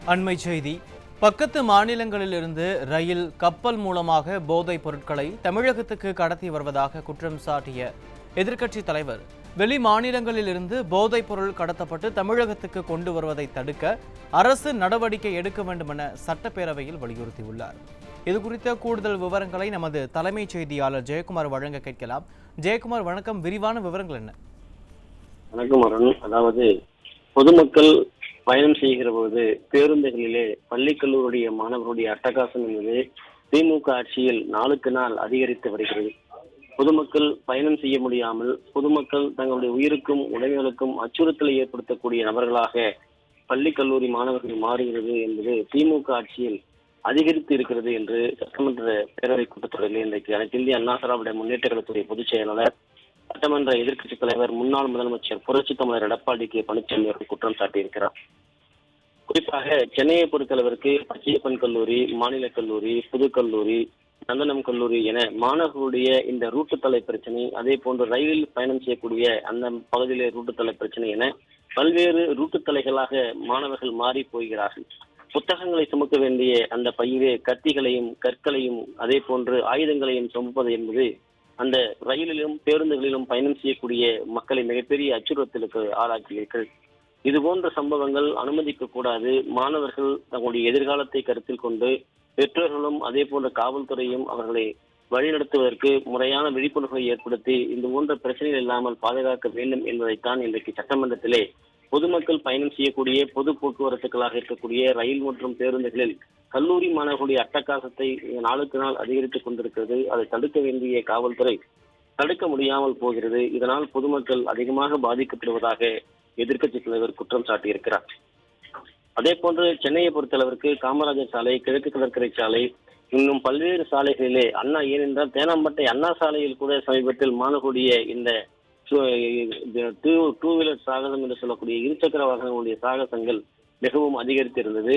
அண்மை செய்தி. பக்கத்து மாநிலங்களிலிருந்து ரயில், கப்பல் மூலமாக போதைப் பொருட்களை தமிழகத்துக்கு கடத்தி வருவதாக குற்றம் சாட்டிய எதிர்க்கட்சித் தலைவர், வெளி மாநிலங்களிலிருந்து போதைப் பொருள் கடத்தப்பட்டு தமிழகத்துக்கு கொண்டு வருவதை தடுக்க அரசு நடவடிக்கை எடுக்க வேண்டும் என சட்டப்பேரவையில் வலியுறுத்தியுள்ளார். இதுகுறித்த கூடுதல் விவரங்களை நமது தலைமைச் செய்தியாளர் ஜெயக்குமார் வழங்க கேட்கலாம். ஜெயக்குமார், வணக்கம். விரிவான விவரங்கள் என்ன? வணக்கம் அருண். அதாவது பொதுமக்கள் பயணம் செய்கிற போது பேருந்துகளிலே பள்ளி கல்லூரிய மாணவர்களுடைய அட்டகாசம் என்பது திமுக ஆட்சியில் நாளுக்கு நாள் அதிகரித்து வருகிறது. பொதுமக்கள் பயணம் செய்ய முடியாமல் பொதுமக்கள் தங்களுடைய உயிருக்கும் உடைமைகளுக்கும் அச்சுறுத்தலை ஏற்படுத்தக்கூடிய நபர்களாக பள்ளி கல்லூரி மாணவர்கள் மாறுகிறது என்பது திமுக ஆட்சியில் அதிகரித்து இருக்கிறது என்று சட்டமன்ற பேரவை கூட்டத்தொடரில் இன்றைக்கு அனைத்து இந்திய அண்ணா திராவிட முன்னேற்ற கழகத்துடைய பொதுச் செயலாளர், சட்டமன்ற எதிர்க்கட்சித் தலைவர், முன்னாள் முதலமைச்சர் புரட்சி தமிழர் எடப்பாடி கே பழனிசாமி அவர்கள் குற்றம் சாட்டியிருக்கிறார். குறிப்பாக சென்னையை பொறுத்தளவிற்கு பச்சையப்பன் கல்லூரி, மாநில கல்லூரி, புதுக்கல்லூரி, நந்தனம் கல்லூரி என மாணவர்களுடைய இந்த ரூட்டுத்தலை பிரச்சனை, அதே போன்று ரயிலில் பயணம் செய்யக்கூடிய அந்த பகுதியிலே ரூட்டுத்தலை பிரச்சனை என பல்வேறு ரூட்டுத்தலைகளாக மாணவர்கள் மாறி போகிறார்கள். புத்தகங்களை சுமக்க வேண்டிய அந்த பையிலே கத்திகளையும் கற்களையும் அதே போன்று ஆயுதங்களையும் சுமப்பது என்பது அந்த ரயிலிலும் பேருந்துகளிலும் பயணம் செய்யக்கூடிய மக்களை மிகப்பெரிய அச்சுறுத்தலுக்கு ஆளாக்கியிருக்கிறது. இது போன்ற சம்பவங்கள் அனுமதிக்க கூடாது. மாணவர்கள் தங்களுடைய எதிர்காலத்தை கருத்தில் கொண்டு பெற்றோர்களும் அதே போன்ற காவல்துறையும் அவர்களை வழிநடத்துவதற்கு முறையான விழிப்புணர்வை ஏற்படுத்தி இந்த போன்ற பிரச்சனைகள் இல்லாமல் பாதுகாக்க வேண்டும் என்பதைத்தான் இன்றைக்கு சட்டமன்றத்திலே பொதுமக்கள் பயணம் செய்யக்கூடிய பொது போக்குவரத்துகளாக இருக்கக்கூடிய ரயில் மற்றும் பேருந்துகளில் கல்லூரி மாணவர்களுடைய அட்டகாசத்தை நாளுக்கு நாள் அதிகரித்துக் கொண்டிருக்கிறது. அதை தடுக்க வேண்டிய காவல்துறை தடுக்க முடியாமல் போகிறது. இதனால் பொதுமக்கள் அதிகமாக பாதிக்கப்படுவதாக எதிர்க்கட்சித் தலைவர் குற்றம் சாட்டியிருக்கிறார். அதே போன்று சென்னையை பொறுத்தளவிற்கு காமராஜர் சாலை, கிழக்கு கடற்கரை சாலை, இன்னும் பல்வேறு சாலைகளிலே அண்ணா, ஏனென்றால் தேனாம்பட்டை அண்ணா சாலையில் கூட சமீபத்தில் மாணவர்களுடைய இந்த டூ வீலர் சாகசம் என்று சொல்லக்கூடிய இருசக்கர வாகனங்களுடைய சாகசங்கள் மிகவும் அதிகரித்திருந்தது.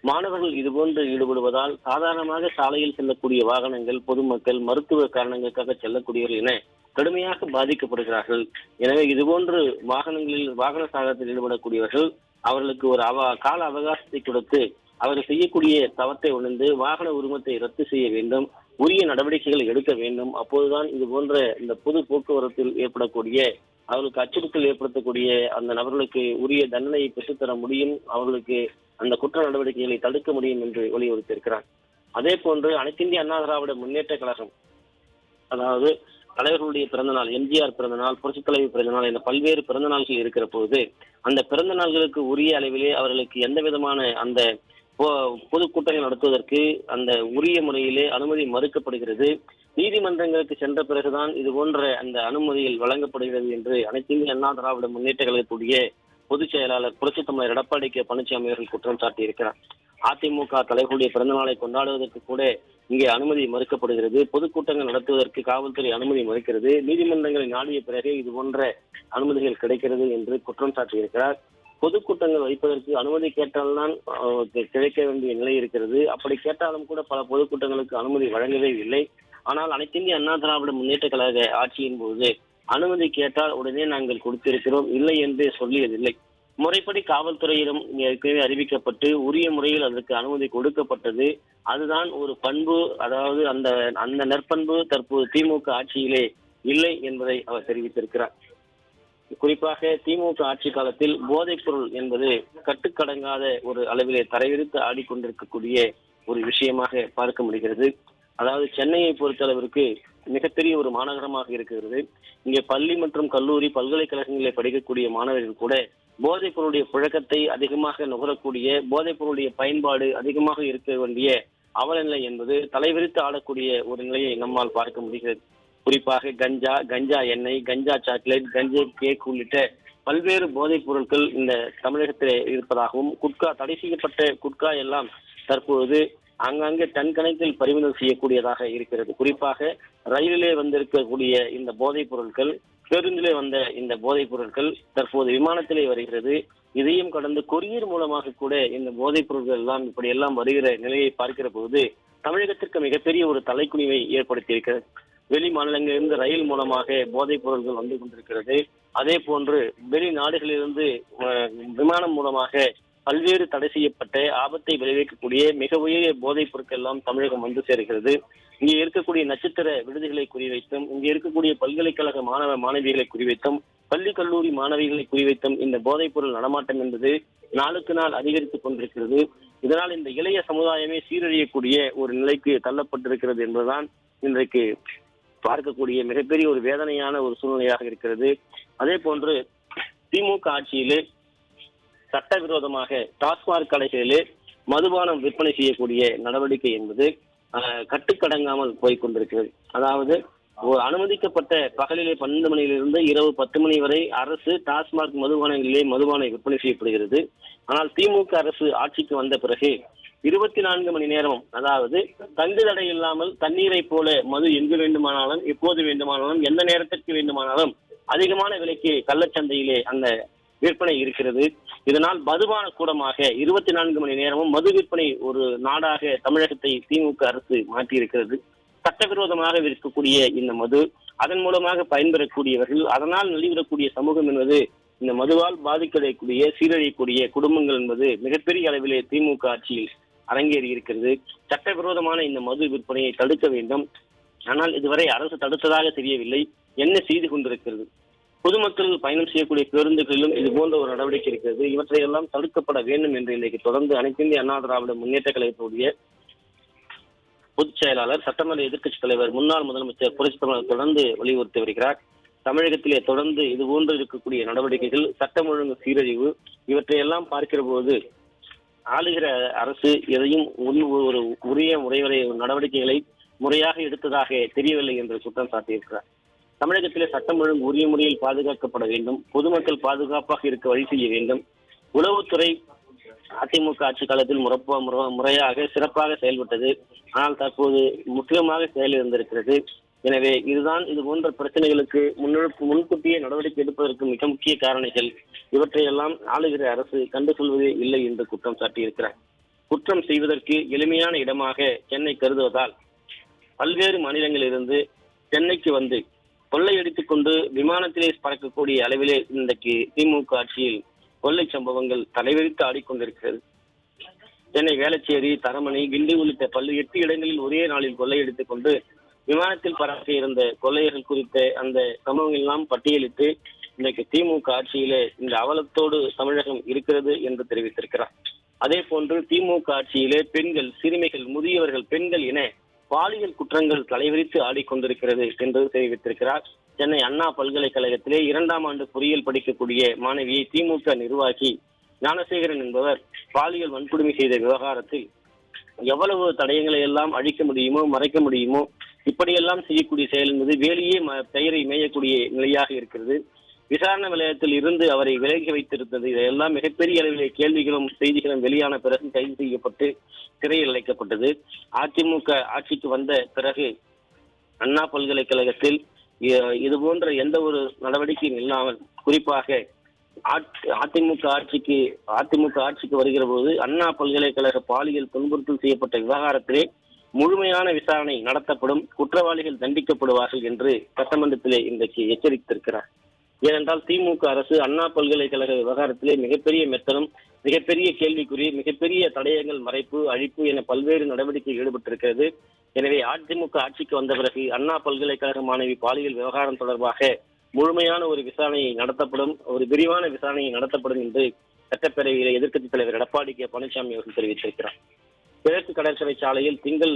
மாணவர்கள் இதுபோன்று ஈடுபடுவதால் சாதாரணமாக சாலையில் செல்லக்கூடிய வாகனங்கள், பொதுமக்கள் மருத்துவ காரணங்களுக்காக செல்லக்கூடியவர்கள் என கடுமையாக பாதிக்கப்படுகிறார்கள். எனவே இதுபோன்று வாகன சாகசத்தில் ஈடுபடக்கூடியவர்கள் அவர்களுக்கு ஒரு கால அவகாசத்தை கொடுத்து அவர்கள் செய்யக்கூடிய தவற்றை உணர்ந்து வாகன உரிமத்தை ரத்து செய்ய வேண்டும், உரிய நடவடிக்கைகளை எடுக்க வேண்டும். அப்போதுதான் இது போன்ற இந்த பொது போக்குவரத்தில் ஏற்படக்கூடிய அவர்களுக்கு அச்சுறுத்தல் ஏற்படுத்தக்கூடிய அந்த நபர்களுக்கு உரிய தண்டனையை பெற்றுத்தர முடியும், அவர்களுக்கு அந்த குற்ற நடவடிக்கைகளை தடுக்க முடியும் என்று வலியுறுத்தியிருக்கிறார். அதே போன்று அனைத்து இந்திய அண்ணா திராவிட முன்னேற்ற கழகம், அதாவது தலைவர்களுடைய பிறந்தநாள், எம்ஜிஆர் பிறந்தநாள், புரட்சித் தலைவர் பிறந்தநாள் என பல்வேறு பிறந்த நாள்கள் இருக்கிற போது அந்த பிறந்த நாள்களுக்கு உரிய அளவிலே அவர்களுக்கு எந்த விதமான அந்த பொதுக்கூட்டங்கள் நடத்துவதற்கு அந்த உரிய முறையிலே அனுமதி மறுக்கப்படுகிறது. நீதிமன்றங்களுக்கு சென்ற பிறகுதான் இது போன்ற அந்த அனுமதிகள் வழங்கப்படுகிறது என்று அனைத்து இந்திய அண்ணா திராவிட முன்னேற்ற கழகத்துடைய பொதுச் செயலாளர் புரட்சி தமிழர் எடப்பாடி கே பழனிசாமி அவர்கள் குற்றம் சாட்டியிருக்கிறார். அதிமுக தலைவர்களுடைய பிறந்த நாளை கொண்டாடுவதற்கு கூட இங்கே அனுமதி மறுக்கப்படுகிறது. பொதுக்கூட்டங்கள் நடத்துவதற்கு காவல்துறை அனுமதி மறுக்கிறது. நீதிமன்றங்களை நாடிய பிறகு இது போன்ற அனுமதிகள் கிடைக்கிறது என்று குற்றம் சாட்டியிருக்கிறார். பொதுக்கூட்டங்கள் வைப்பதற்கு அனுமதி கேட்டால்தான் கிடைக்க வேண்டிய நிலை இருக்கிறது. அப்படி கேட்டாலும் கூட பல பொதுக்கூட்டங்களுக்கு அனுமதி வழங்கவே இல்லை. ஆனால் அனைத்து இந்திய அண்ணா திராவிட முன்னேற்ற கழக ஆட்சியின் போது அனுமதி கேட்டால் உடனே நாங்கள் கொடுத்திருக்கிறோம், இல்லை என்று சொல்லியதில்லை. முறைப்படி காவல்துறையிடம் ஏற்கனவே அறிவிக்கப்பட்டு உரிய முறையில் அதற்கு அனுமதி கொடுக்கப்பட்டது. அதுதான் ஒரு பண்பு. அதாவது அந்த அந்த நற்பண்பு தற்போது திமுக ஆட்சியிலே இல்லை என்பதை அவர் தெரிவித்திருக்கிறார். குறிப்பாக திமுக ஆட்சி காலத்தில் போதைப் பொருள் என்பது கட்டுக்கடங்காத ஒரு அளவிலே தரைவிரித்து ஆடிக்கொண்டிருக்கக்கூடிய ஒரு விஷயமாக பார்க்க முடிகிறது. அதாவது சென்னையை பொறுத்தளவிற்கு மிகப்பெரிய ஒரு மாநகரமாக இருக்கிறது. இங்கே பள்ளி மற்றும் கல்லூரி, பல்கலைக்கழகங்களில் படிக்கக்கூடிய மாணவர்கள் கூட போதைப் பொருளுடைய புழக்கத்தை அதிகமாக நுகரக்கூடிய, போதைப் பொருளுடைய பயன்பாடு அதிகமாக இருக்க வேண்டிய அவலநிலை என்பது தலைவிரித்து ஆடக்கூடிய ஒரு நிலையை நம்மால் பார்க்க முடிகிறது. குறிப்பாக கஞ்சா எண்ணெய், கஞ்சா சாக்லேட், கஞ்சா கேக் உள்ளிட்ட பல்வேறு போதைப் பொருட்கள் இந்த தமிழகத்தில் இருப்பதாகவும், குட்கா, தடை செய்யப்பட்ட குட்கா எல்லாம் தற்போது அங்கங்கே டன் கணக்கில் பறிமுதல் செய்யக்கூடியதாக இருக்கிறது. குறிப்பாக ரயிலிலே வந்திருக்கக்கூடிய இந்த போதைப் பொருட்கள், பேருந்திலே வந்த இந்த போதைப் பொருட்கள் தற்போது விமானத்திலே வருகிறது. இதையும் கடந்து கொரியர் மூலமாக கூட இந்த போதைப் பொருட்கள் எல்லாம் இப்படி எல்லாம் வருகிற நிலையை பார்க்கிற போது தமிழகத்திற்கு மிகப்பெரிய ஒரு தலைக்குனிவை ஏற்படுத்தி இருக்கிறது. வெளி மாநிலங்களிலிருந்து ரயில் மூலமாக போதைப் பொருட்கள் வந்து கொண்டிருக்கிறது. அதே போன்று வெளிநாடுகளிலிருந்து விமானம் மூலமாக பல்வேறு தடை செய்யப்பட்ட ஆபத்தை விளைவிக்கக்கூடிய மிக உயரிய போதைப் பொருட்கள் எல்லாம் தமிழகம் வந்து சேர்கிறது. இங்கே இருக்கக்கூடிய நட்சத்திர விடுதிகளை குறிவைத்தும், இங்கே இருக்கக்கூடிய பல்கலைக்கழக மாணவ மாணவிகளை குறிவைத்தும், பள்ளி கல்லூரி மாணவிகளை குறிவைத்தும் இந்த போதைப் பொருள் நடமாட்டம் என்பது நாளுக்கு நாள் அதிகரித்துக் கொண்டிருக்கிறது. இதனால் இந்த இளைய சமுதாயமே சீரழியக்கூடிய ஒரு நிலைக்கு தள்ளப்பட்டிருக்கிறது என்பதுதான் இன்றைக்கு பார்க்கக்கூடிய மிகப்பெரிய ஒரு வேதனையான ஒரு சூழ்நிலையாக இருக்கிறது. அதே போன்று திமுக ஆட்சியிலே சட்டவிரோதமாக டாஸ்மாக் கடைகளிலே மதுபானம் விற்பனை செய்யக்கூடிய நடவடிக்கை என்பது கட்டுக்கடங்காமல் போய்கொண்டிருக்கிறது. அதாவது அனுமதிக்கப்பட்ட பகலிலே 12 மணியிலிருந்து இரவு 10 மணி வரை அரசு டாஸ்மாக் மதுபானங்களிலே மதுபானை விற்பனை செய்யப்படுகிறது. ஆனால் திமுக அரசு ஆட்சிக்கு வந்த பிறகு 24 மணி நேரமும், அதாவது தங்கு தடை இல்லாமல் தண்ணீரை போல மது எங்கு வேண்டுமானாலும், எப்போது வேண்டுமானாலும், எந்த நேரத்திற்கு வேண்டுமானாலும் அதிகமான விலைக்கு கள்ளச்சந்தையிலே அந்த விற்பனை இருக்கிறது. இதனால் மதுபான கூடமாக 24 மணி நேரமும் மது விற்பனை ஒரு நாடாக தமிழகத்தை திமுக அரசு மாற்றியிருக்கிறது. சட்டவிரோதமாக விற்கக்கூடிய இந்த மது, அதன் மூலமாக பயன்பெறக்கூடியவர்கள், அதனால் நலிவிடக்கூடிய சமூகம் என்பது, இந்த மதுவால் பாதிக்கக்கூடிய சீரழியக்கூடிய குடும்பங்கள் என்பது மிகப்பெரிய அளவிலே திமுக ஆட்சியில் அரங்கேறி இருக்கிறது. சட்டவிரோதமான இந்த மது விற்பனையை தடுக்க வேண்டும். ஆனால் இதுவரை அரசு தடுத்ததாக தெரியவில்லை. என்ன செய்து கொண்டிருக்கிறது? பொதுமக்கள் பயணம் செய்யக்கூடிய பேருந்துகளிலும் இது போன்ற ஒரு நடவடிக்கை இருக்கிறது. இவற்றையெல்லாம் தடுக்கப்பட வேண்டும் என்று இன்றைக்கு தொடர்ந்து அனைத்து இந்திய அண்ணா திராவிட முன்னேற்ற கழகத்துடைய பொதுச் செயலாளர், சட்டமன்ற எதிர்க்கட்சித் தலைவர், முன்னாள் முதலமைச்சர் புரட்சித் தலைவர் தொடர்ந்து வலியுறுத்தி வருகிறார். தமிழகத்திலே தொடர்ந்து இது போன்று இருக்கக்கூடிய நடவடிக்கைகள், சட்டம் ஒழுங்கு சீரழிவு, இவற்றையெல்லாம் பார்க்கிற போது ஆளுகிற அரசு எதையும் ஒரு உரிய முறைவரை நடவடிக்கைகளை முறையாக எடுத்ததாக தெரியவில்லை என்று குற்றம் சாட்டியிருக்கிறார். தமிழகத்திலே சட்டம் ஒழுங்கு உரிய முறையில் பாதுகாக்கப்பட வேண்டும். பொதுமக்கள் பாதுகாப்பாக இருக்க வழி செய்ய வேண்டும். உளவுத்துறை அதிமுக ஆட்சி காலத்தில் முறையாக சிறப்பாக செயல்பட்டது. ஆனால் தற்போது முற்றிலுமாக செயலிழந்திருக்கிறது. எனவே இதுதான் இது போன்ற பிரச்சனைகளுக்கு முன்கூட்டியே நடவடிக்கை எடுப்பதற்கு மிக முக்கிய காரணிகள். இவற்றையெல்லாம் ஆளுகிற அரசு கண்டு கொள்வதே இல்லை என்று குற்றம் சாட்டியிருக்கிறார். குற்றம் செய்வதற்கு எளிமையான இடமாக சென்னை கருதுவதால் பல்வேறு மாநிலங்களிலிருந்து சென்னைக்கு வந்து கொள்ளையடித்துக் கொண்டு விமானத்திலே பறக்கக்கூடிய அளவிலே இன்றைக்கு திமுக ஆட்சியில் கொள்ளை சம்பவங்கள் தலைவிரித்து ஆடிக்கொண்டிருக்கிறது. சென்னை வேளச்சேரி, தரமணி, கிண்டி உள்ளிட்ட 8 இடங்களில் ஒரே நாளில் கொள்ளையடித்துக் கொண்டு விமானத்தில் பறக்க இருந்த கொள்ளையர்கள் குறித்த அந்த சம்பவங்கள் எல்லாம் பட்டியலிட்டு இன்றைக்கு திமுக ஆட்சியிலே இந்த அவலத்தோடு தமிழகம் இருக்கிறது என்று தெரிவித்திருக்கிறார். அதே போன்று திமுக ஆட்சியிலே பெண்கள், சிறுமிகள், முதியவர்கள், பெண்கள் என பாலியல் குற்றங்கள் தலைவிரித்து ஆடிக்கொண்டிருக்கிறது என்று தெரிவித்திருக்கிறார். சென்னை அண்ணா பல்கலைக்கழகத்திலே 2ஆம் ஆண்டு பொறியியல் படிக்கக்கூடிய மாணவியை திமுக நிர்வாகி ஞானசேகரன் என்பவர் பாலியல் வன்கொடுமை செய்த விவகாரத்தில் எவ்வளவு தடயங்களை எல்லாம் அழிக்க முடியுமோ, மறைக்க முடியுமோ, இப்படியெல்லாம் செய்யக்கூடிய செயல் என்பது வேலையே பெயரை மேயக்கூடிய நிலையாக இருக்கிறது. விசாரணை நிலையத்தில் இருந்து அவரை விலகி வைத்திருந்தது. இதையெல்லாம் மிகப்பெரிய அளவிலே கேள்விகளும் செய்திகளும் வெளியான பிறகு கைது செய்யப்பட்டு சிறையில் அடைக்கப்பட்டது. அதிமுக ஆட்சிக்கு வந்த பிறகு அண்ணா பல்கலைக்கழகத்தில் இது போன்ற எந்த ஒரு நடவடிக்கையும் இல்லாமல், குறிப்பாக அதிமுக ஆட்சிக்கு வருகிற போது அண்ணா பல்கலைக்கழக பாலியல் துன்புறுத்தல் செய்யப்பட்ட விவகாரத்திலே முழுமையான விசாரணை நடத்தப்படும், குற்றவாளிகள் தண்டிக்கப்படுவார்கள் என்று சட்டமன்றத்திலே இன்றைக்கு எச்சரித்திருக்கிறார். ஏனென்றால் திமுக அரசு அண்ணா பல்கலைக்கழக விவகாரத்திலே மிகப்பெரிய மெத்தனம், மிகப்பெரிய கேள்விக்குறி, மிகப்பெரிய தடயங்கள் மறைப்பு, அழிப்பு என பல்வேறு நடவடிக்கைகள் ஈடுபட்டிருக்கிறது. எனவே அதிமுக ஆட்சிக்கு வந்த பிறகு அண்ணா பல்கலைக்கழக மாணவி பாலியல் விவகாரம் தொடர்பாக முழுமையான ஒரு விசாரணையை நடத்தப்படும், ஒரு விரிவான விசாரணையை நடத்தப்படும் என்று சட்டப்பேரவையில் எதிர்க்கட்சித் தலைவர் எடப்பாடி கே பழனிசாமி அவர்கள் தெரிவித்திருக்கிறார். கிழக்கு கடற்கரை சாலையில் திங்களன்று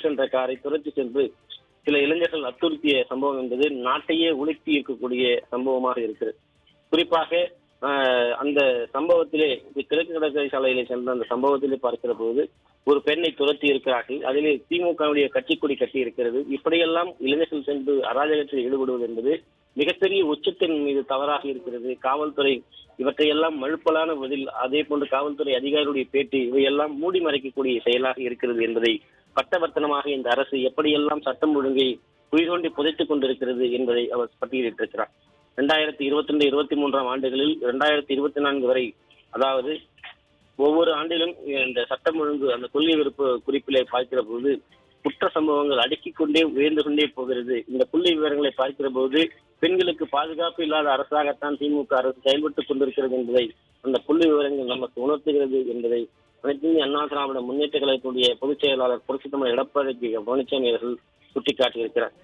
சென்ற காரை துரத்தி சென்று சில இளைஞர்கள் அத்துறுத்திய சம்பவம் என்பது நாட்டையே உலுக்கி இருக்கக்கூடிய சம்பவமாக இருக்கிறது. குறிப்பாக அந்த சம்பவத்திலே, கிழக்கு கடற்கரை சாலையிலே சென்ற அந்த சம்பவத்திலே பார்க்கிற போது ஒரு பெண்ணை துரத்தி இருக்கிறார்கள். அதிலே திமுகவுடைய கட்சி கொடி கட்டி இருக்கிறது. இப்படியெல்லாம் இளைஞர்கள் சென்று அராஜகத்தில் ஈடுபடுவது என்பது மிகப்பெரிய உச்சத்தின் மீது தவறாக இருக்கிறது. காவல்துறை இவற்றையெல்லாம் மழுப்பலான பதில், அதே போன்று காவல்துறை அதிகாரிகளுடைய பேட்டி, இவையெல்லாம் மூடி மறைக்கக்கூடிய செயலாக இருக்கிறது என்பதை பட்டவர்த்தனமாக இந்த அரசு எப்படியெல்லாம் சட்டம் ஒழுங்கை உயிரோண்டி புதைத்துக் கொண்டிருக்கிறது என்பதை அவர் பட்டியலிட்டிருக்கிறார். 2022, 23ஆம் ஆண்டுகளில் 2024 வரை, அதாவது ஒவ்வொரு ஆண்டிலும் இந்த சட்டம் ஒழுங்கு அந்த கொள்கை விருப்பு குறிப்பிலே பார்க்கிற போது குற்ற சம்பவங்கள் அடுக்கிக் கொண்டே உயர்ந்து கொண்டே போகிறது. இந்த புள்ளி விவரங்களை பார்க்கிற போது பெண்களுக்கு பாதுகாப்பு இல்லாத அரசாகத்தான் திமுக அரசு செயல்பட்டுக் கொண்டிருக்கிறது என்பதை அந்த புள்ளி விவரங்கள் நமக்கு உணர்த்துகிறது என்பதை அனைத்து இந்திய அண்ணா திராவிட முன்னேற்ற கழகத்துடைய பொதுச் செயலாளர் புரட்சித்தலைவர் எடப்பாடி பழனிசாமி அவர்கள் சுட்டிக்காட்டியிருக்கிறார்.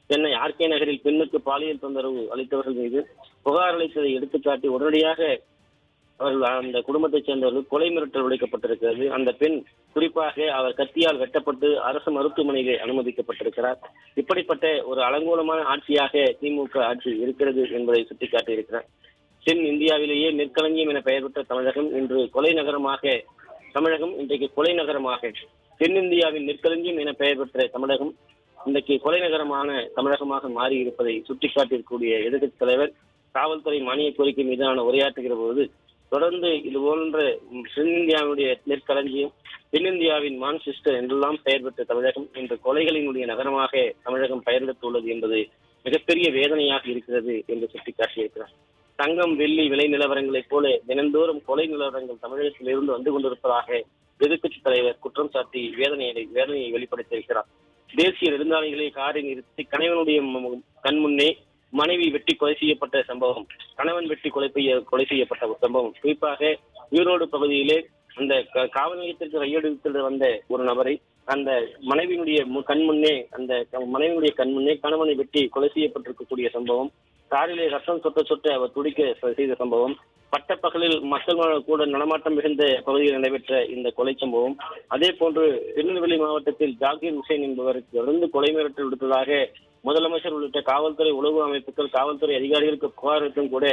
சென்னை ஆர்கே நகரில் பெண்ணுக்கு பாலியல் தொந்தரவு அளித்தவர்கள் மீது புகார் அளித்ததை எடுத்துக்காட்டி உடனடியாக அவர்கள் அந்த குடும்பத்தைச் சேர்ந்தவர்கள் கொலை மிரட்டல் விடுக்கப்பட்டிருக்கிறது. அந்த பெண் குறிப்பாக அவர் கத்தியால் வெட்டப்பட்டு அரசு மருத்துவமனையில் அனுமதிக்கப்பட்டிருக்கிறார். இப்படிப்பட்ட ஒரு அலங்கோலமான ஆட்சியாக திமுக ஆட்சி இருக்கிறது என்பதை சுட்டிக்காட்டியிருக்கிறார். தென் இந்தியாவிலேயே நெற்களஞ்சியம் என பெயர் பெற்ற தமிழகம் இன்று கொலை நகரமாக இன்றைக்கு கொலை நகரமாக தென்னிந்தியாவின் நெற்களஞ்சியம் என பெயர் பெற்ற தமிழகம் இன்றைக்கு கொலை நகரமான தமிழகமாக மாறி இருப்பதை சுட்டிக்காட்டியிருக்கக்கூடிய எதிர்க்கட்சித் தலைவர் காவல்துறை மானிய கோரிக்கை மீதான உரையாற்றுகிற போது தொடர்ந்து இது போன்ற தென்னிந்தியாவுடைய நெற்களஞ்சியம் தென்னிந்தியாவின் மான்செஸ்டர் என்றெல்லாம் பெயர் பெற்ற தமிழகம் இன்று கொலைகளினுடைய நகரமாக தமிழகம் பெயரெடுத்துள்ளது என்பது மிகப்பெரிய வேதனையாக இருக்கிறது என்று சுட்டிக்காட்டியிருக்கிறார். தங்கம் வெள்ளி விலை நிலவரங்களைப் போல தினந்தோறும் கொலை நிலவரங்கள் தமிழகத்தில் இருந்து வந்து கொண்டிருப்பதாக எதிர்க்கட்சித் தலைவர் குற்றம் சாட்டி வேதனையை வெளிப்படுத்தியிருக்கிறார். தேசிய நெடுஞ்சாலைகளை காரை நிறுத்தி கணவனுடைய கண்முன்னே மனைவி வெட்டி கொலை செய்யப்பட்ட சம்பவம், கணவன் வெட்டி கொலை செய்யப்பட்ட ஒரு சம்பவம், குறிப்பாக ஈரோடு பகுதியிலே அந்த காவல் நிலையத்திற்கு கையெழுத்தில் வந்த ஒரு நபரை அந்த மனைவியினுடைய கண்முன்னே கணவனை வெட்டி கொலை செய்யப்பட்டிருக்கக்கூடிய சம்பவம், காரிலே ரத்தம் சொட்ட அவர் துடிக்க செய்த சம்பவம், பட்டப்பகலில் மக்கள் கூட நடமாட்டம் மிகுந்த பகுதியில் நடைபெற்ற இந்த கொலை சம்பவம், அதே போன்று திருநெல்வேலி மாவட்டத்தில் ஜாகீர் ஹுசேன் என்பவருக்கு தொடர்ந்து கொலை மிரட்டல் விடுத்ததாக முதலமைச்சர் உள்ளிட்ட காவல்துறை உளவு அமைப்புகள் காவல்துறை அதிகாரிகளுக்கு புகார் அளித்தும் கூட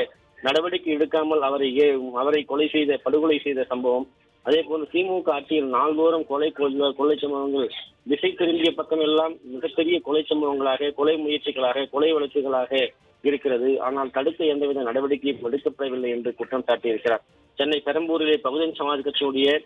நடவடிக்கை எடுக்காமல் அவரை படுகொலை செய்த சம்பவம், அதே போன்று திமுக ஆட்சியில் நாள்தோறும் கொலை சம்பவங்கள் திசை திரும்பிய பக்கம் எல்லாம் மிகப்பெரிய கொலை சம்பவங்களாக, கொலை முயற்சிகளாக, கொலை வழக்குகளாக இருக்கிறது. ஆனால் தடுக்க எந்தவித நடவடிக்கையும் எடுக்கப்படவில்லை என்று குற்றம் சாட்டியிருக்கிறார். சென்னை பெரம்பூரிலே பகுஜன் சமாஜ் கட்சியுடைய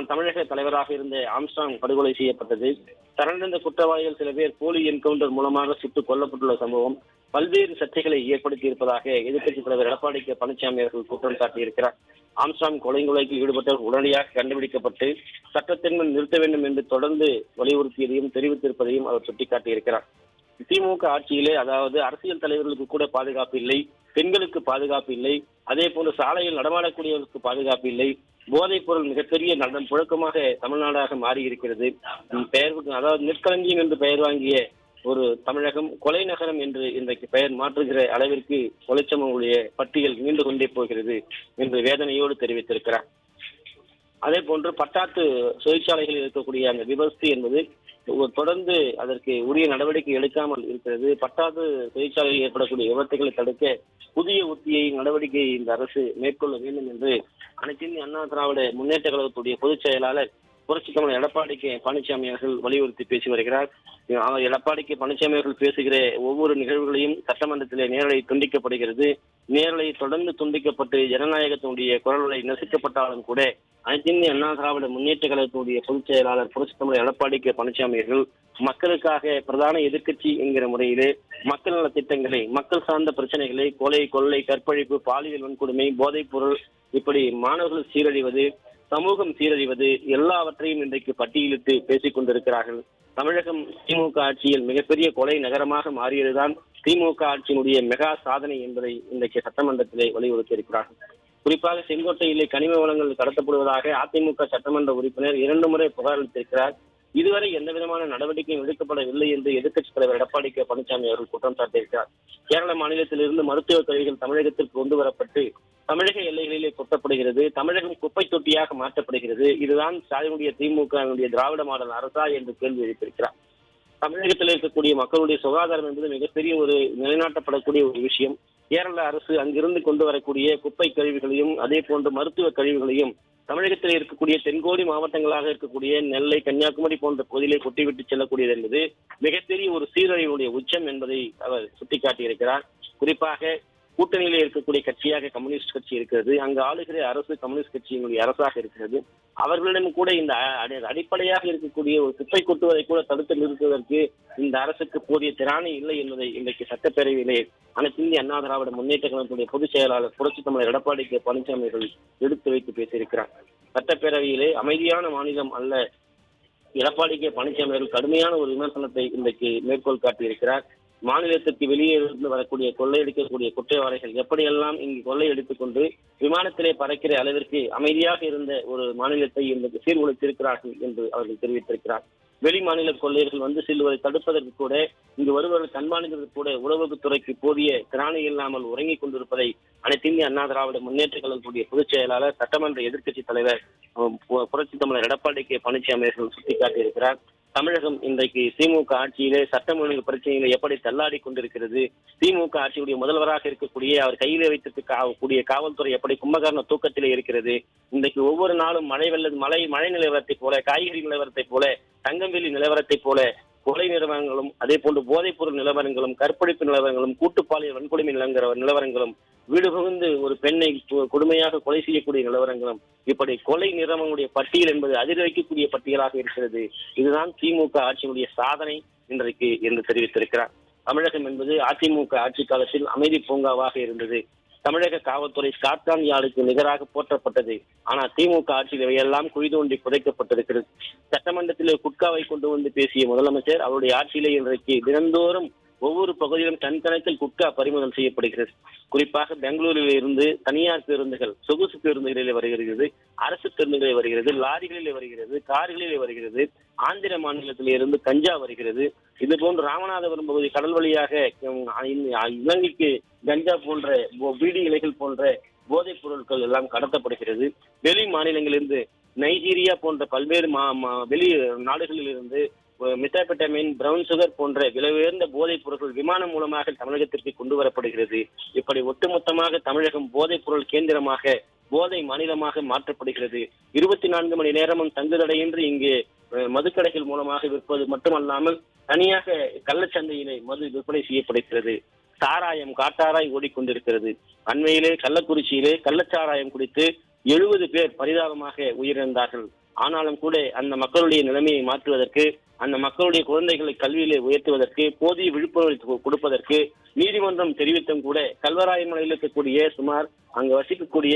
தமிழக தலைவராக இருந்த ஆம்ஸ்ட்ராங் படுகொலை செய்யப்பட்டது. தரணிந்த குற்றவாளிகள் சில பேர் போலி என்கவுண்டர் மூலமாக சுட்டுக் கொல்லப்பட்டுள்ள சம்பவம் பல்வேறு சர்ச்சைகளை ஏற்படுத்தி இருப்பதாக எதிர்க்கட்சித் தலைவர் எடப்பாடி பழனிசாமி அவர்கள் குற்றம் சாட்டியிருக்கிறார். ஆம்ஸ்ட்ராங் கொலைக்கு ஈடுபட்டவர் உடனடியாக கண்டுபிடிக்கப்பட்டு சட்டத்தின் முன் நிறுத்த வேண்டும் என்று தொடர்ந்து வலியுறுத்தியதையும் தெரிவித்திருப்பதையும் அவர் சுட்டிக்காட்டியிருக்கிறார். திமுக ஆட்சியிலே அதாவது அரசியல் தலைவர்களுக்கு கூட பாதுகாப்பு இல்லை, பெண்களுக்கு பாதுகாப்பு இல்லை, அதே போன்று சாலையில் நடமாடக்கூடியவர்களுக்கு பாதுகாப்பு இல்லை, போதைப் பொருள் மிகப்பெரிய புழக்கமாக தமிழ்நாடாக மாறி இருக்கிறது. அதாவது நெற்களஞ்சியம் என்று பெயர் வாங்கிய ஒரு தமிழகம் கொலை நகரம் என்று இன்றைக்கு பெயர் மாற்றுகிற அளவிற்கு கொலைச்சம்பவங்களுடைய பட்டியல் நீண்டு கொண்டே போகிறது என்று வேதனையோடு தெரிவித்திருக்கிறார். அதே போன்று பட்டாசு தொழிற்சாலைகளில் இருக்கக்கூடிய அந்த விபத்து என்பது தொடர்ந்து அதற்கு உரிய நடவடிக்கை எடுக்காமல் இருக்கிறது. பட்டாசு தொழிற்சாலையில் ஏற்படக்கூடிய விபத்துகளை தடுக்க புதிய உத்தியை நடவடிக்கையை இந்த அரசு மேற்கொள்ள வேண்டும் என்று அனைத்து இந்திய அண்ணா திராவிட முன்னேற்ற கழகத்துடைய பொதுச் செயலாளர் புரட்சித்தலைவர் எடப்பாடி பழனிசாமி அவர்கள் வலியுறுத்தி பேசி வருகிறார். எடப்பாடி பழனிசாமி அவர்கள் பேசுகிற ஒவ்வொரு நிகழ்வுகளையும் சட்டமன்றத்திலே நேரலை துண்டிக்கப்படுகிறது. நேரலை தொடர்ந்து துண்டிக்கப்பட்டு ஜனநாயகத்தினுடைய குரல்களை நசுக்கப்பட்டாலும் கூட அனைத்து இந்திய அண்ணா திராவிட முன்னேற்ற கழகத்தினுடைய பொதுச் செயலாளர் புரட்சித்தலைவர் எடப்பாடி பழனிசாமி அவர்கள் மக்களுக்காக பிரதான எதிர்க்கட்சி என்கிற முறையிலே மக்கள் நல திட்டங்களை, மக்கள் சார்ந்த பிரச்சனைகளை, கொள்ளை, கற்பழிப்பு, பாலியல் வன்கொடுமை, போதைப் பொருள், இப்படி மாணவர்கள் சீரழிவது, சமூகம் சீரழிவது எல்லாவற்றையும் இன்றைக்கு பட்டியலிட்டு பேசிக் கொண்டிருக்கிறார்கள். தமிழகம் திமுக ஆட்சியில் மிகப்பெரிய கொலை நகரமாக மாறியதுதான் திமுக ஆட்சியினுடைய மெகா சாதனை என்பதை இன்றைக்கு சட்டமன்றத்திலே வலியுறுத்தி இருக்கிறார்கள். குறிப்பாக செங்கோட்டையிலே கனிம வளங்கள் கடத்தப்படுவதாக அதிமுக சட்டமன்ற உறுப்பினர் 2 முறை புகார் அளித்திருக்கிறார். இதுவரை எந்த விதமான நடவடிக்கையும் எடுக்கப்படவில்லை என்று எதிர்க்கட்சித் தலைவர் எடப்பாடி பழனிசாமி அவர்கள் குற்றம் சாட்டியிருக்கிறார். கேரள மாநிலத்திலிருந்து மருத்துவக் கருவிகள் தமிழகத்திற்கு கொண்டு வரப்பட்டு தமிழக எல்லைகளிலே கொட்டப்படுகிறது, தமிழகம் குப்பை தொட்டியாக மாற்றப்படுகிறது. இதுதான் ஸ்டாலினுடைய திமுக திராவிட மாடல் அரசா என்று கேள்வி எழுப்பியிருக்கிறார். தமிழகத்தில் இருக்கக்கூடிய மக்களுடைய சுகாதாரம் என்பது மிகப்பெரிய ஒரு நிலைநாட்டப்படக்கூடிய ஒரு விஷயம். கேரள அரசு அங்கிருந்து கொண்டு வரக்கூடிய குப்பை கழிவுகளையும் அதே போன்று மருத்துவ கழிவுகளையும் தமிழகத்தில் இருக்கக்கூடிய தென்கோடி மாவட்டங்களாக இருக்கக்கூடிய நெல்லை, கன்னியாகுமரி போன்ற பகுதியிலே கொட்டிவிட்டு செல்லக்கூடியது என்பது மிகப்பெரிய ஒரு சீரழிவுடைய உச்சம் என்பதை அவர் சுட்டிக்காட்டியிருக்கிறார். குறிப்பாக கூட்டணியிலே இருக்கக்கூடிய கட்சியாக கம்யூனிஸ்ட் கட்சி இருக்கிறது. அங்கு ஆளுகிற அரசு கம்யூனிஸ்ட் கட்சியினுடைய அரசாக இருக்கிறது. அவர்களிடம் கூட இந்த அடிப்படையாக இருக்கக்கூடிய ஒரு குப்பை கொட்டுவதை கூட தடுத்து நிறுத்துவதற்கு இந்த அரசுக்கு போதிய திராணி இல்லை என்பதை இன்றைக்கு சட்டப்பேரவையிலே அனைத்து இந்திய அண்ணா திராவிட முன்னேற்ற கழகத்துடைய பொதுச் செயலாளர் புரட்சித்தலைவர் எடப்பாடி பழனிசாமி அவர்கள் எடுத்து வைத்து பேசியிருக்கிறார். சட்டப்பேரவையிலே அமைதியான மாநிலம் அல்ல, எடப்பாடி பழனிசாமி அவர்கள் கடுமையான ஒரு விமர்சனத்தை இன்றைக்கு மேற்கோள் காட்டியிருக்கிறார். மாநிலத்திற்கு வெளியே இருந்து வரக்கூடிய கொள்ளையடிக்கக்கூடிய குற்றவாளிகள் எப்படியெல்லாம் இங்கு கொள்ளையடித்துக் கொண்டு விமானத்திலே பறக்கிற அளவிற்கு அமைதியாக இருந்த ஒரு மாநிலத்தை இன்றைக்கு சீர்குலைத்திருக்கிறார்கள் என்று அவர்கள் தெரிவித்திருக்கிறார். வெளி மாநில கொள்ளையர்கள் வந்து செல்வதை தடுப்பதற்கு கூட இங்கு வருவர்கள் கண்காணிப்பதற்கு கூட உளவுத்துறைக்கு போதிய திராணி இல்லாமல் உறங்கிக் கொண்டிருப்பதை அனைத்து இந்திய அண்ணா திராவிட முன்னேற்ற கழகத்துடைய பொதுச் செயலாளர் சட்டமன்ற எதிர்க்கட்சித் தலைவர் புரட்சி தமிழர் எடப்பாடி கே பழனிசாமி அவர்கள் சுட்டிக்காட்டியிருக்கிறார். தமிழகம் இன்றைக்கு திமுக ஆட்சியிலே சட்டம் ஒழுங்கு பிரச்சனைகளை எப்படி தள்ளாடி கொண்டிருக்கிறது, திமுக ஆட்சியுடைய முதல்வராக இருக்கக்கூடிய அவர் கையிலே வைத்திருக்கக்கூடிய காவல்துறை எப்படி கும்பகர்ண தூக்கத்திலே இருக்கிறது. இன்றைக்கு ஒவ்வொரு நாளும் மழை நிலவரத்தை போல, காய்கறி நிலவரத்தை போல, தங்கம்வெளி நிலவரத்தை போல கொலை நிலவரங்களும், அதே போன்று போதைப் பொருள் நிலவரங்களும், கற்பழிப்பு நிலவரங்களும், கூட்டுப்பாலியல் வன்கொடுமை நிலவரங்களும், வீடு புகுந்து ஒரு பெண்ணை கொடுமையாக கொலை செய்யக்கூடிய நிலவரங்களும், இப்படி கொலை நிறவங்களுடைய பட்டியல் என்பது அதிர வைக்கக்கூடிய பட்டியலாக இருக்கிறது. இதுதான் திமுக ஆட்சியினுடைய சாதனை இன்றைக்கு என்று தெரிவித்திருக்கிறார். தமிழகம் என்பது அதிமுக ஆட்சி காலத்தில் அமைதி பூங்காவாக இருந்தது. தமிழக காவல்துறை ஸ்காட்லாந்து யார்டுக்கு நிகராக போற்றப்பட்டது. ஆனால் திமுக ஆட்சியில் இவையெல்லாம் குழி தோண்டி புதைக்கப்பட்டிருக்கிறது. சட்டமன்றத்தில் குட்காவை கொண்டு வந்து பேசிய முதலமைச்சர் அவருடைய ஆட்சியிலே இன்றைக்கு தினந்தோறும் ஒவ்வொரு பகுதியிலும் கண்கணக்கில் குட்கா பறிமுதல் செய்யப்படுகிறது. குறிப்பாக பெங்களூரில் இருந்து தனியார் பேருந்துகள், சொகுசு பேருந்துகளிலே வருகிறது, அரசு பேருந்துகளிலே வருகிறது, லாரிகளிலே வருகிறது, கார்களிலே வருகிறது, ஆந்திர மாநிலத்திலே இருந்து கஞ்சா வருகிறது. இது போன்று ராமநாதபுரம் பகுதி கடல் வழியாக இலங்கைக்கு கஞ்சா போன்ற பீடி இலைகள் போன்ற போதைப் பொருட்கள் எல்லாம் கடத்தப்படுகிறது. வெளி மாநிலங்களிலிருந்து நைஜீரியா போன்ற பல்வேறு வெளி நாடுகளில் இருந்து மெத்தாபெட்டமைன், பிரவுன் சுகர் போன்ற விலை உயர்ந்த போதைப் பொருட்கள் விமானம் மூலமாக தமிழகத்திற்கு கொண்டு வரப்படுகிறது. இப்படி ஒட்டுமொத்தமாக தமிழகம் போதைப் பொருள் கேந்திரமாக, போதை மாநிலமாக மாற்றப்படுகிறது. 24 மணி நேரமும் தங்குதடையின்றி இங்கு மதுக்கடைகள் மூலமாக விற்பது மட்டுமல்லாமல் தனியாக கள்ளச்சந்தையிலே மது விற்பனை செய்யப்படுகிறது. சாராயம் காட்டாராய் ஓடிக்கொண்டிருக்கிறது. அண்மையிலே கள்ளக்குறிச்சியிலே கள்ளச்சாராயம் குடித்து 70 பேர் பரிதாபமாக உயிரிழந்தார்கள். ஆனாலும் கூட அந்த மக்களுடைய நிலைமையை மாற்றுவதற்கு, அந்த மக்களுடைய குழந்தைகளை கல்வியிலே உயர்த்துவதற்கு, போதிய விழிப்புணர்வு கொடுப்பதற்கு நீதிமன்றம் தெரிவித்தும் கூட கல்வராயமலையில் இருக்கக்கூடிய சுமார் அங்கு வசிக்கக்கூடிய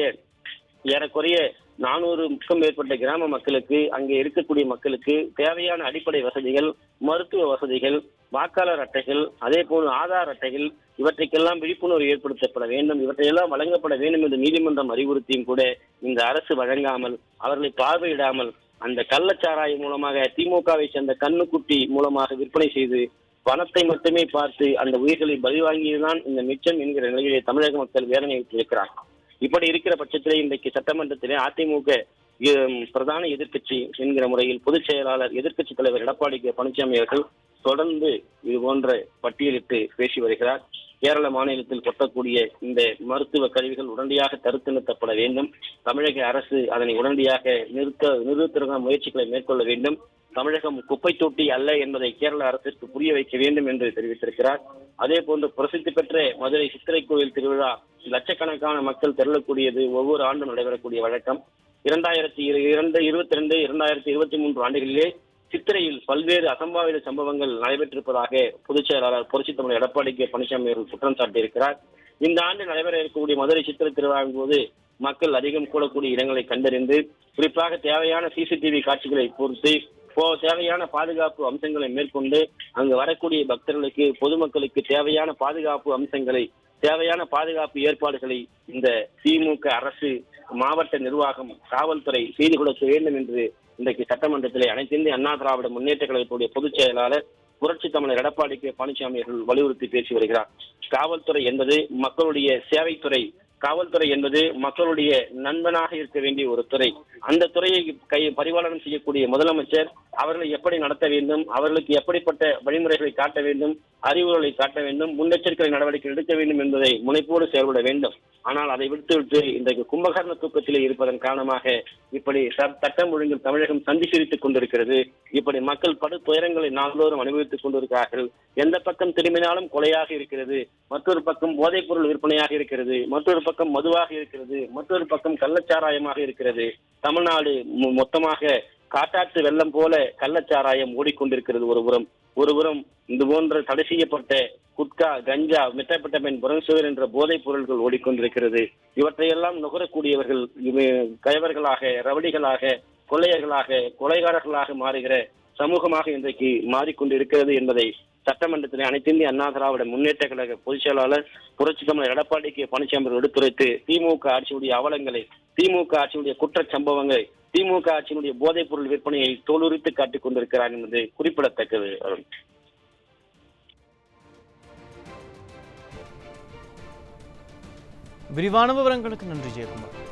ஏறக்குறைய 400க்கும் மேற்பட்ட கிராம மக்களுக்கு, அங்கே இருக்கக்கூடிய மக்களுக்கு தேவையான அடிப்படை வசதிகள், மருத்துவ வசதிகள், வாக்காளர் அட்டைகள், அதே போல் ஆதார் அட்டைகள், இவற்றைக்கெல்லாம் விழிப்புணர்வு ஏற்படுத்தப்பட வேண்டும், இவற்றையெல்லாம் வழங்கப்பட வேண்டும் என்று நீதிமன்றம் அறிவுறுத்தியும் கூட இந்த அரசு வழங்காமல், அவர்களை பார்வையிடாமல் அந்த கள்ளச்சாராயம் மூலமாக திமுகவை சேர்ந்த கண்ணுக்குட்டி மூலமாக விற்பனை செய்து பணத்தை மட்டுமே பார்த்து அந்த உயிர்களை பலி வாங்கியதுதான் இந்த மிச்சம் என்கிற நிலையிலே தமிழக மக்கள் வேதனை விட்டிருக்கிறார்கள். இப்படி இருக்கிற பட்சத்திலே இன்றைக்கு சட்டமன்றத்திலே அதிமுக பிரதான எதிர்க்கட்சி என்கிற முறையில் பொதுச் செயலாளர் எதிர்க்கட்சி தலைவர் எடப்பாடி கே பழனிசாமி அவர்கள் தொடர்ந்து இது போன்ற பட்டியலிட்டு பேசி வருகிறார். கேரள மாநிலத்தில் கொட்டக்கூடிய இந்த மருத்துவ கழிவுகள் உடனடியாக தடுத்து நிறுத்தப்பட வேண்டும். தமிழக அரசு அதனை உடனடியாக நிறுத்துகிற முயற்சிகளை மேற்கொள்ள வேண்டும். தமிழகம் குப்பை தொட்டி அல்ல என்பதை கேரள அரசிற்கு புரிய வைக்க வேண்டும் என்று தெரிவித்திருக்கிறார். அதே போன்று பிரசித்தி பெற்ற மதுரை சித்திரை கோயில் திருவிழா லட்சக்கணக்கான மக்கள் திரளக்கூடியது ஒவ்வொரு ஆண்டும் நடைபெறக்கூடிய வழக்கம். 2022, 2023 ஆண்டுகளிலே சித்திரையில் பல்வேறு அசம்பாவித சம்பவங்கள் நடைபெற்றிருப்பதாக பொதுச் செயலாளர் புரட்சி தமிழர் எடப்பாடி கே பழனிசாமி அவர்கள் குற்றம் சாட்டியிருக்கிறார். இந்த ஆண்டு நடைபெற இருக்கக்கூடிய மதுரை சித்திரை திருவிழாவின் போது மக்கள் அதிகம் கூடக்கூடிய இடங்களை கண்டறிந்து குறிப்பாக தேவையான சிசிடிவி காட்சிகளை பொறுத்து தேவையான பாதுகாப்பு அம்சங்களை மேற்கொண்டு அங்கு வரக்கூடிய பக்தர்களுக்கு, பொதுமக்களுக்கு தேவையான பாதுகாப்பு அம்சங்களை, தேவையான பாதுகாப்பு ஏற்பாடுகளை இந்த திமுக அரசு, மாவட்ட நிர்வாகம், காவல்துறை செய்து கொடுக்க வேண்டும் என்று இன்றைக்கு சட்டமன்றத்திலே அனைத்து இந்திய அண்ணா திராவிட முன்னேற்ற கழகத்துடைய பொதுச் செயலாளர் புரட்சி தமிழர் எடப்பாடி கே பழனிசாமி அவர்கள் வலியுறுத்தி பேசி வருகிறார். காவல்துறை என்பது மக்களுடைய சேவைத்துறை. காவல்துறை என்பது மக்களுடைய நண்பனாக இருக்க வேண்டிய ஒரு துறை. அந்த துறையை பரிபாலனம் செய்யக்கூடிய முதலமைச்சர் அவர்களை எப்படி நடத்த வேண்டும், அவர்களுக்கு எப்படிப்பட்ட வழிமுறைகளை காட்ட வேண்டும், அறிவுரைகளை காட்ட வேண்டும், முன்னெச்சரிக்கை நடவடிக்கை எடுக்க வேண்டும் என்பதை முனைப்போடு செயல்பட வேண்டும். ஆனால் அதை விட்டுவிட்டு இன்றைக்கு கும்பகர்ண தூக்கத்திலே இருப்பதன் காரணமாக இப்படி சட்டம் ஒழுங்கில் தமிழகம் சந்தி சிரித்துக் கொண்டிருக்கிறது. இப்படி மக்கள் படு துயரங்களை நாள்தோறும் அனுபவித்துக் கொண்டிருக்கிறார்கள். எந்த பக்கம் திரும்பினாலும் கொலையாக இருக்கிறது, மற்றொரு பக்கம் போதைப் பொருள் விற்பனையாக இருக்கிறது, மற்றொரு பக்கம் மதுவாக இருக்கிறது, மற்றொரு பக்கம் கள்ளச்சாராயமாக இருக்கிறது. தமிழ்நாடு மொத்தமாக காட்டாற்று வெள்ளம் போல கள்ளச்சாராயம் ஓடிக்கொண்டிருக்கிறது. ஒருபுறம் இது போன்ற தடை செய்யப்பட்ட குட்கா, கஞ்சா, மெத்தாபெட்டமைன், பிரவுன் சுகர் என்ற போதைப் பொருட்கள் ஓடிக்கொண்டிருக்கிறது. இவற்றையெல்லாம் நுகரக்கூடியவர்கள் கயவர்களாக, ரவடிகளாக, கொள்ளையர்களாக, கொலைகாரர்களாக மாறுகிற சமூகமாக இன்றைக்கு மாறிக்கொண்டிருக்கிறது என்பதை சட்டமன்றத்தில் அனைத்து இந்திய அண்ணா திராவிட முன்னேற்ற கழக பொதுச் செயலாளர் புரட்சி தமிழர் எடப்பாடி கே பழனிசாமி எடுத்துரைத்து திமுக ஆட்சியுடைய அவலங்களை, திமுக ஆட்சியுடைய குற்றச் சம்பவங்களை, திமுக ஆட்சியினுடைய போதைப் பொருள் விற்பனையை தோலுரித்து காட்டிக் கொண்டிருக்கிறார் என்பது குறிப்பிடத்தக்கது. விரிவான விவரங்களுக்கு நன்றி ஜெயக்குமார்.